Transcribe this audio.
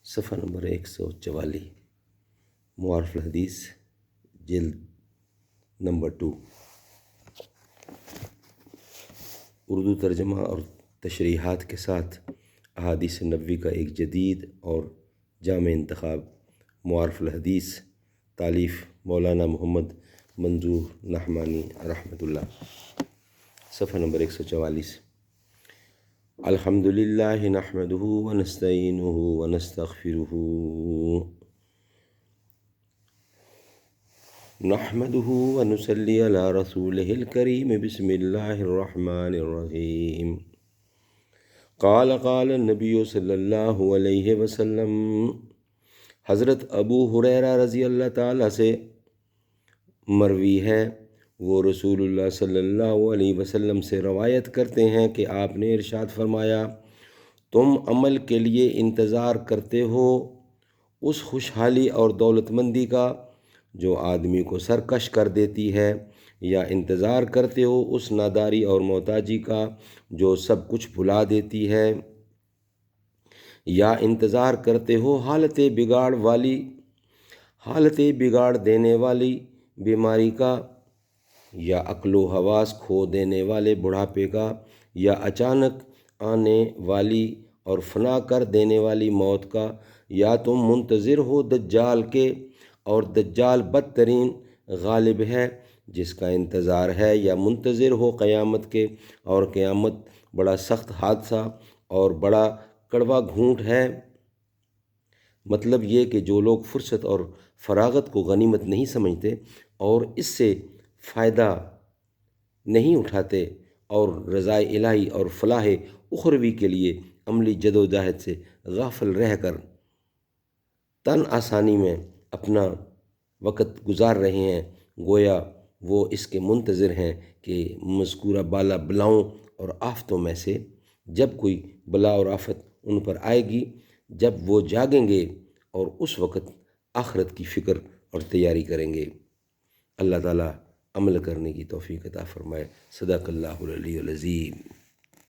صفحہ نمبر 144، معارف الحدیث جلد نمبر 2، اردو ترجمہ اور تشریحات کے ساتھ احادیث نبوی کا ایک جدید اور جامع انتخاب۔ معارف الحدیث، تالیف مولانا محمد منظور نعمانی رحمۃ اللہ، صفحہ نمبر 144۔ الحمدللہ نحمدہ ونستعینہ ونستغفرہ نحمدہ ونصلی علی رسولہ الکریم، بسم اللہ الرحمن الرحیم۔ قال النبی صلی اللہ علیہ وسلم، حضرت ابو ہریرہ رضی اللہ تعالیٰ سے مروی ہے، وہ رسول اللہ صلی اللہ علیہ وسلم سے روایت کرتے ہیں کہ آپ نے ارشاد فرمایا، تم عمل کے لیے انتظار کرتے ہو اس خوشحالی اور دولت مندی کا جو آدمی کو سرکش کر دیتی ہے، یا انتظار کرتے ہو اس ناداری اور محتاجی کا جو سب کچھ بھلا دیتی ہے، یا انتظار کرتے ہو حالت بگاڑ دینے والی بیماری کا، یا عقل و حواس کھو دینے والے بڑھاپے کا، یا اچانک آنے والی اور فنا کر دینے والی موت کا، یا تم منتظر ہو دجال کے اور دجال بدترین غالب ہے جس کا انتظار ہے، یا منتظر ہو قیامت کے اور قیامت بڑا سخت حادثہ اور بڑا کڑوا گھونٹ ہے۔ مطلب یہ کہ جو لوگ فرصت اور فراغت کو غنیمت نہیں سمجھتے اور اس سے فائدہ نہیں اٹھاتے اور رضا الہی اور فلاح اخروی کے لیے عملی جد و جہد سے غافل رہ کر تن آسانی میں اپنا وقت گزار رہے ہیں، گویا وہ اس کے منتظر ہیں کہ مذکورہ بالا بلاؤں اور آفتوں میں سے جب کوئی بلا اور آفت ان پر آئے گی، جب وہ جاگیں گے اور اس وقت آخرت کی فکر اور تیاری کریں گے۔ اللہ تعالیٰ عمل کرنے کی توفیق عطا فرمائے۔ صدق اللہ العلی العظیم۔